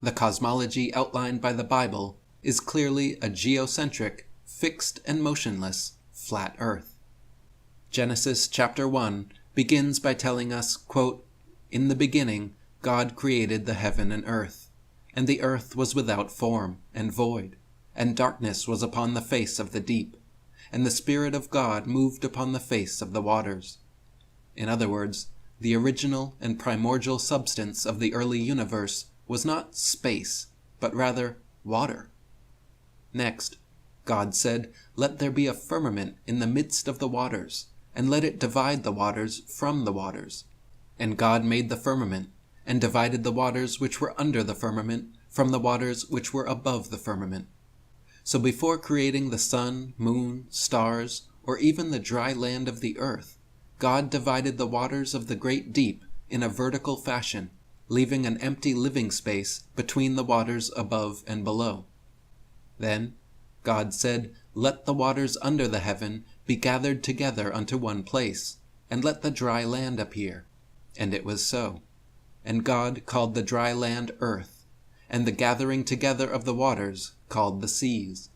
The cosmology outlined by the Bible is clearly a geocentric, fixed and motionless, flat Earth. Genesis chapter 1 begins by telling us, quote, "In the beginning God created the heaven and earth, and the earth was without form and void, and darkness was upon the face of the deep, and the Spirit of God moved upon the face of the waters." In other words, the original and primordial substance of the early universe was not space, but rather water. Next, God said, "Let there be a firmament in the midst of the waters, and let it divide the waters from the waters." And God made the firmament, and divided the waters which were under the firmament from the waters which were above the firmament. So before creating the sun, moon, stars, or even the dry land of the earth, God divided the waters of the great deep in a vertical fashion, leaving an empty living space between the waters above and below. Then God said, "Let the waters under the heaven be gathered together unto one place, and let the dry land appear." And it was so. And God called the dry land earth, and the gathering together of the waters called the seas.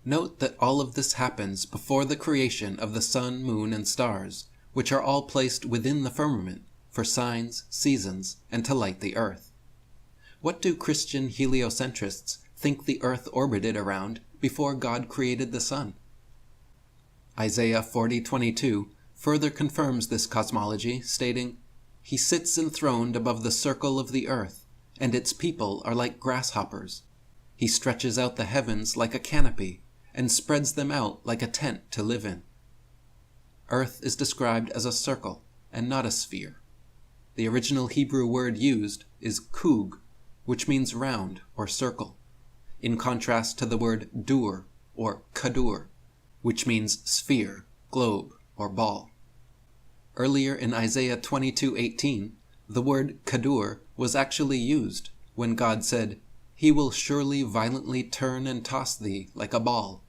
Note that all of this happens before the creation of the sun, moon, and stars, which are all placed within the firmament for signs, seasons, and to light the earth. What do Christian heliocentrists think the earth orbited around before God created the sun? Isaiah 40:22 further confirms this cosmology, stating, "He sits enthroned above the circle of the earth, and its people are like grasshoppers. He stretches out the heavens like a canopy, and spreads them out like a tent to live in." Earth is described as a circle, and not a sphere. The original Hebrew word used is kug, which means round or circle, in contrast to the word dur or kadur, which means sphere, globe, or ball. Earlier in Isaiah 22:18, the word kadur was actually used when God said, "He will surely violently turn and toss thee like a ball."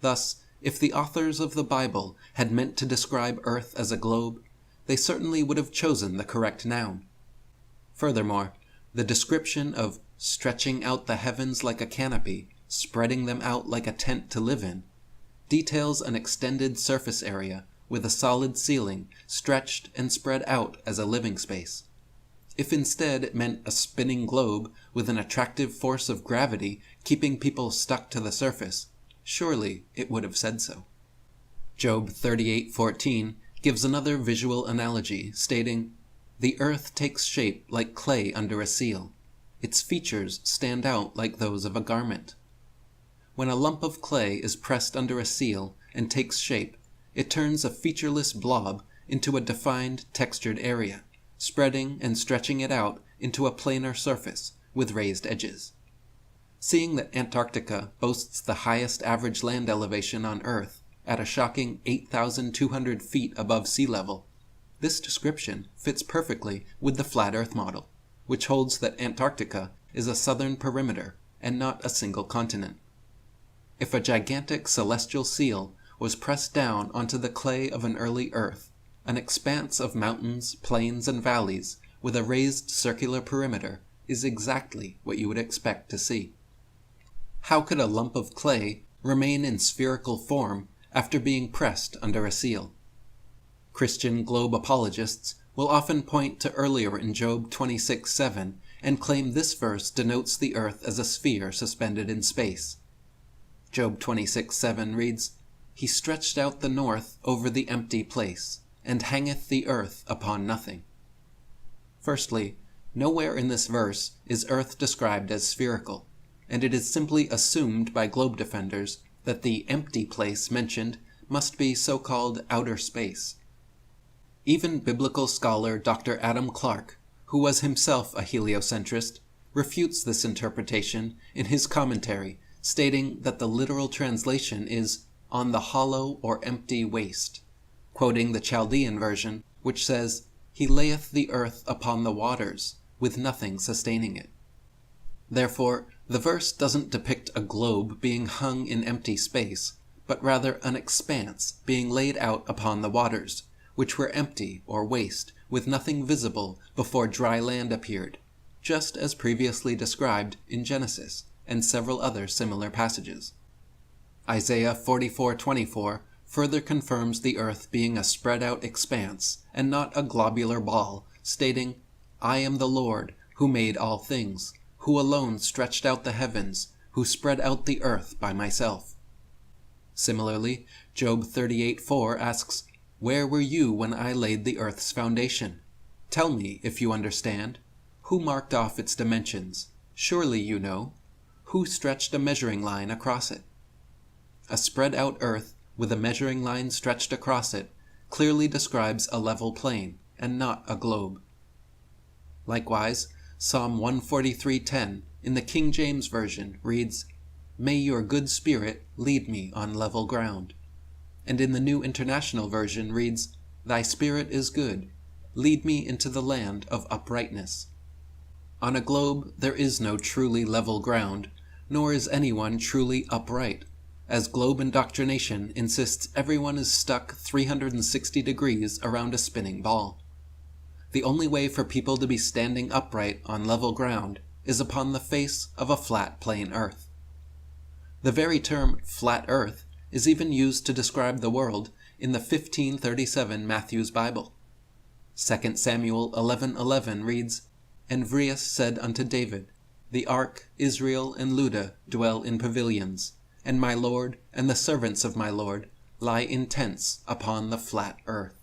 Thus, if the authors of the Bible had meant to describe Earth as a globe, they certainly would have chosen the correct noun. Furthermore, the description of stretching out the heavens like a canopy, spreading them out like a tent to live in, details an extended surface area with a solid ceiling stretched and spread out as a living space. If instead it meant a spinning globe with an attractive force of gravity keeping people stuck to the surface, surely it would have said so. Job 38:14 gives another visual analogy, stating, "The earth takes shape like clay under a seal. Its features stand out like those of a garment." When a lump of clay is pressed under a seal and takes shape, it turns a featureless blob into a defined, textured area, spreading and stretching it out into a planar surface with raised edges. Seeing that Antarctica boasts the highest average land elevation on Earth, at a shocking 8,200 feet above sea level, this description fits perfectly with the flat Earth model, which holds that Antarctica is a southern perimeter and not a single continent. If a gigantic celestial seal was pressed down onto the clay of an early Earth, an expanse of mountains, plains, and valleys with a raised circular perimeter is exactly what you would expect to see. How could a lump of clay remain in spherical form after being pressed under a seal? Christian globe apologists will often point to earlier in Job 26:7 and claim this verse denotes the earth as a sphere suspended in space. Job 26:7 reads, "He stretched out the north over the empty place, and hangeth the earth upon nothing." Firstly, nowhere in this verse is earth described as spherical, and it is simply assumed by globe defenders that the empty place mentioned must be so-called outer space. Even biblical scholar Dr. Adam Clarke, who was himself a heliocentrist, refutes this interpretation in his commentary, stating that the literal translation is "on the hollow or empty waste," quoting the Chaldean version, which says, "He layeth the earth upon the waters, with nothing sustaining it." Therefore, the verse doesn't depict a globe being hung in empty space, but rather an expanse being laid out upon the waters, which were empty or waste, with nothing visible before dry land appeared, just as previously described in Genesis and several other similar passages. Isaiah 44:24 further confirms the earth being a spread-out expanse and not a globular ball, stating, "I am the Lord, who made all things, who alone stretched out the heavens, who spread out the earth by myself." Similarly, Job 38:4 asks, "Where were you when I laid the earth's foundation? Tell me, if you understand. Who marked off its dimensions? Surely you know. Who stretched a measuring line across it?" A spread-out earth with a measuring line stretched across it clearly describes a level plane and not a globe. Likewise, Psalm 143:10 in the King James Version reads, "May your good spirit lead me on level ground." And in the New International Version reads, "Thy spirit is good. Lead me into the land of uprightness." On a globe there is no truly level ground, nor is anyone truly upright, as globe indoctrination insists everyone is stuck 360 degrees around a spinning ball. The only way for people to be standing upright on level ground is upon the face of a flat plane earth. The very term flat earth is even used to describe the world in the 1537 Matthew's Bible. 2 Samuel 11:11 reads, "And Vrius said unto David, The ark, Israel, and Luda dwell in pavilions, and my Lord and the servants of my Lord lie in tents upon the flat earth."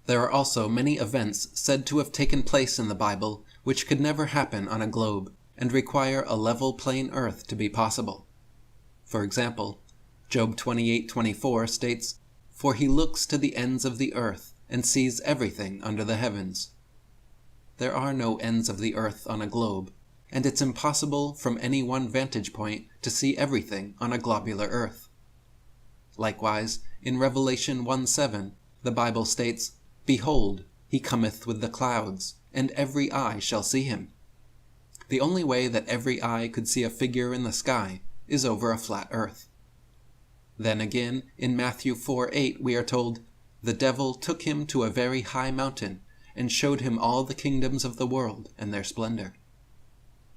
There are also many events said to have taken place in the Bible which could never happen on a globe and require a level plane earth to be possible. For example, Job 28:24 states, "For he looks to the ends of the earth and sees everything under the heavens." There are no ends of the earth on a globe, and it's impossible from any one vantage point to see everything on a globular earth. Likewise, in Revelation 1:7, the Bible states, "Behold, he cometh with the clouds, and every eye shall see him." The only way that every eye could see a figure in the sky is over a flat earth. Then again, in Matthew 4:8 we are told, "The devil took him to a very high mountain, and showed him all the kingdoms of the world and their splendor."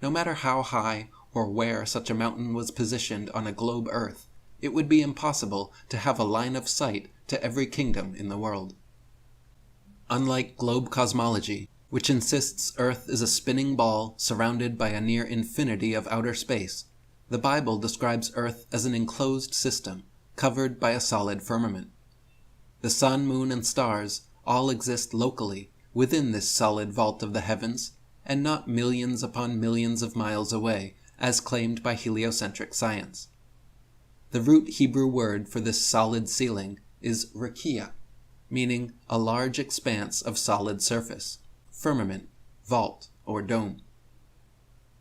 No matter how high or where such a mountain was positioned on a globe earth, it would be impossible to have a line of sight to every kingdom in the world. Unlike globe cosmology, which insists Earth is a spinning ball surrounded by a near infinity of outer space, the Bible describes Earth as an enclosed system, covered by a solid firmament. The sun, moon, and stars all exist locally within this solid vault of the heavens, and not millions upon millions of miles away, as claimed by heliocentric science. The root Hebrew word for this solid ceiling is rakia, meaning a large expanse of solid surface, firmament, vault, or dome.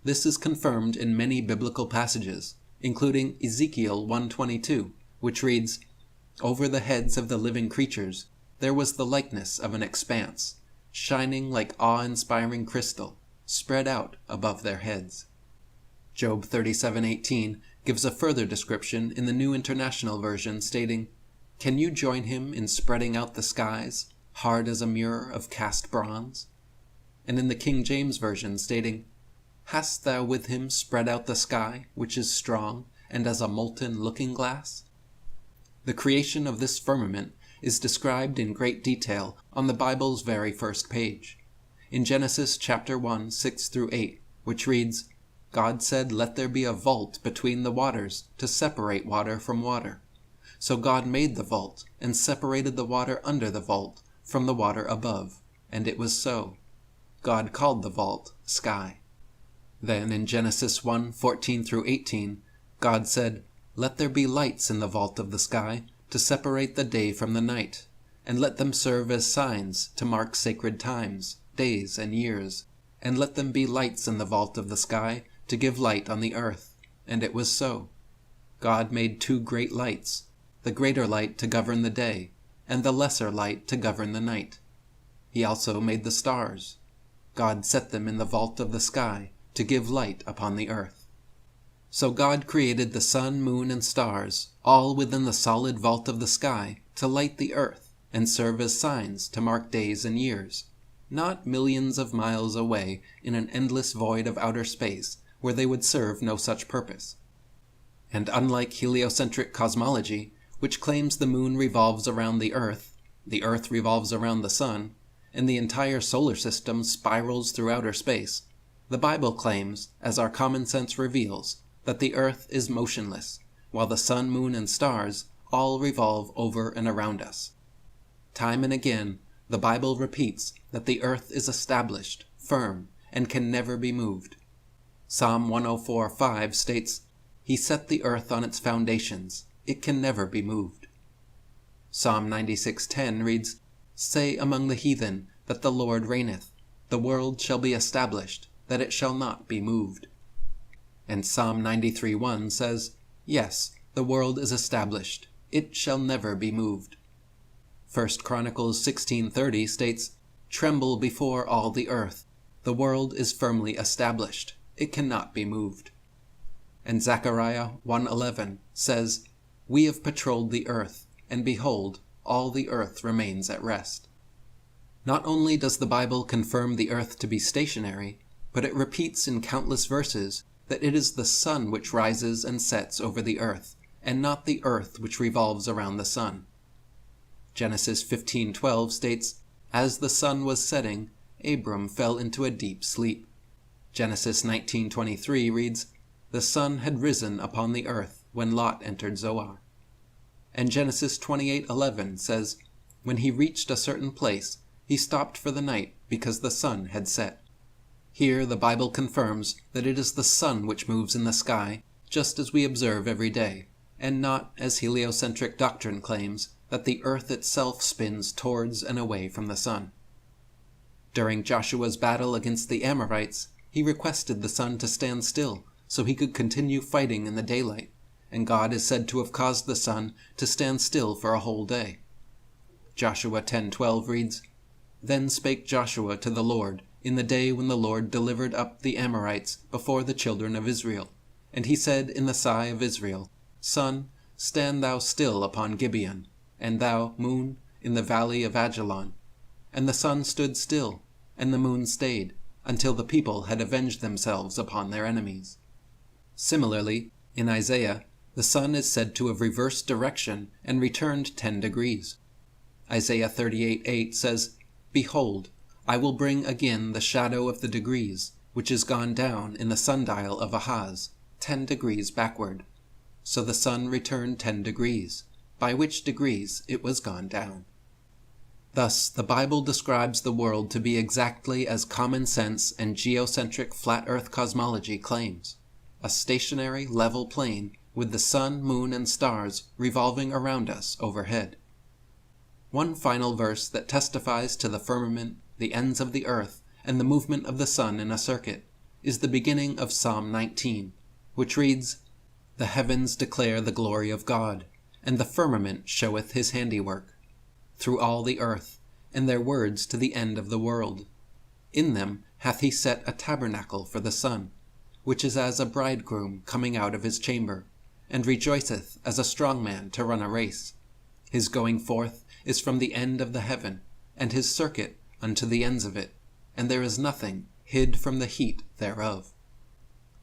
This is confirmed in many biblical passages, including Ezekiel 1:22, which reads, "Over the heads of the living creatures there was the likeness of an expanse, shining like awe-inspiring crystal, spread out above their heads." Job 37:18 gives a further description in the New International Version, stating, "Can you join him in spreading out the skies, hard as a mirror of cast bronze?" And in the King James Version, stating, "Hast thou with him spread out the sky, which is strong, and as a molten looking-glass?" The creation of this firmament is described in great detail on the Bible's very first page, in Genesis chapter 1, 6-8, which reads, "God said, Let there be a vault between the waters to separate water from water. So God made the vault, and separated the water under the vault from the water above, and it was so. God called the vault sky." Then in Genesis 1, 14-18, God said, "Let there be lights in the vault of the sky to separate the day from the night, and let them serve as signs to mark sacred times, days, and years, and let them be lights in the vault of the sky to give light on the earth. And it was so. God made 2 great lights, the greater light to govern the day, and the lesser light to govern the night. He also made the stars. God set them in the vault of the sky to give light upon the earth. So God created the sun, moon, and stars, all within the solid vault of the sky, to light the earth, and serve as signs to mark days and years. not millions of miles away in an endless void of outer space where they would serve no such purpose. And unlike heliocentric cosmology, which claims the moon revolves around the Earth revolves around the sun, and the entire solar system spirals through outer space, the Bible claims, as our common sense reveals, that the Earth is motionless, while the sun, moon, and stars all revolve over and around us. Time and again, the Bible repeats that the Earth is established, firm, and can never be moved. Psalm 104:5 states, "He set the earth on its foundations, it can never be moved." Psalm 96:10 reads, "Say among the heathen that the Lord reigneth, the world shall be established, that it shall not be moved." And Psalm 93:1 says, "Yes, the world is established, it shall never be moved." 1 Chronicles 16:30 states, "Tremble before all the earth, the world is firmly established, it cannot be moved." And Zechariah 1:11 says, "We have patrolled the earth, and behold, all the earth remains at rest." Not only does the Bible confirm the earth to be stationary, but it repeats in countless verses that it is the sun which rises and sets over the earth, and not the earth which revolves around the sun. Genesis 15:12 states, "As the sun was setting, Abram fell into a deep sleep." Genesis 19:23 reads, "The sun had risen upon the earth when Lot entered Zoar." And Genesis 28:11 says, "When he reached a certain place, he stopped for the night because the sun had set." Here the Bible confirms that it is the sun which moves in the sky, just as we observe every day, and not, as heliocentric doctrine claims, that the earth itself spins towards and away from the sun. During Joshua's battle against the Amorites, he requested the sun to stand still so he could continue fighting in the daylight, and God is said to have caused the sun to stand still for a whole day. Joshua 10:12 reads, "Then spake Joshua to the Lord in the day when the Lord delivered up the Amorites before the children of Israel. And he said in the sigh of Israel, Sun, stand thou still upon Gibeon, and thou, moon, in the valley of Ajalon. And the sun stood still, and the moon stayed, until the people had avenged themselves upon their enemies." Similarly, in Isaiah, the sun is said to have reversed direction and returned 10 degrees. Isaiah 38:8 says, "Behold, I will bring again the shadow of the degrees, which is gone down in the sundial of Ahaz, 10 degrees backward. So the sun returned 10 degrees, by which degrees it was gone down." Thus, the Bible describes the world to be exactly as common sense and geocentric flat earth cosmology claims, a stationary, level plane with the sun, moon, and stars revolving around us overhead. One final verse that testifies to the firmament, the ends of the earth, and the movement of the sun in a circuit is the beginning of Psalm 19, which reads, "The heavens declare the glory of God, and the firmament showeth his handiwork. Through all the earth, and their words to the end of the world. In them hath he set a tabernacle for the sun, which is as a bridegroom coming out of his chamber, and rejoiceth as a strong man to run a race. His going forth is from the end of the heaven, and his circuit unto the ends of it, and there is nothing hid from the heat thereof."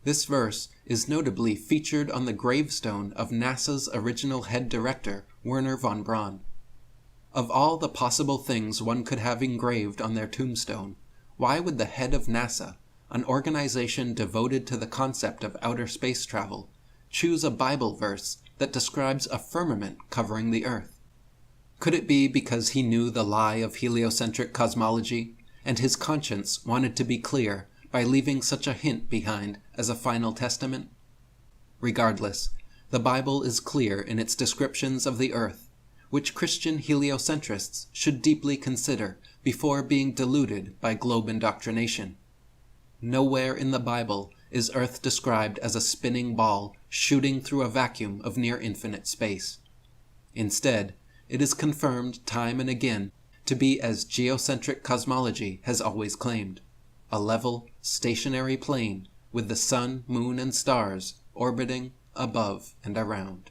This verse is notably featured on the gravestone of NASA's original head director, Wernher von Braun. Of all the possible things one could have engraved on their tombstone, why would the head of NASA, an organization devoted to the concept of outer space travel, choose a Bible verse that describes a firmament covering the earth? Could it be because he knew the lie of heliocentric cosmology, and his conscience wanted to be clear by leaving such a hint behind as a final testament? Regardless, the Bible is clear in its descriptions of the earth, which Christian heliocentrists should deeply consider before being deluded by globe indoctrination. Nowhere in the Bible is Earth described as a spinning ball shooting through a vacuum of near-infinite space. Instead, it is confirmed time and again to be as geocentric cosmology has always claimed, a level, stationary plane with the sun, moon, and stars orbiting above and around.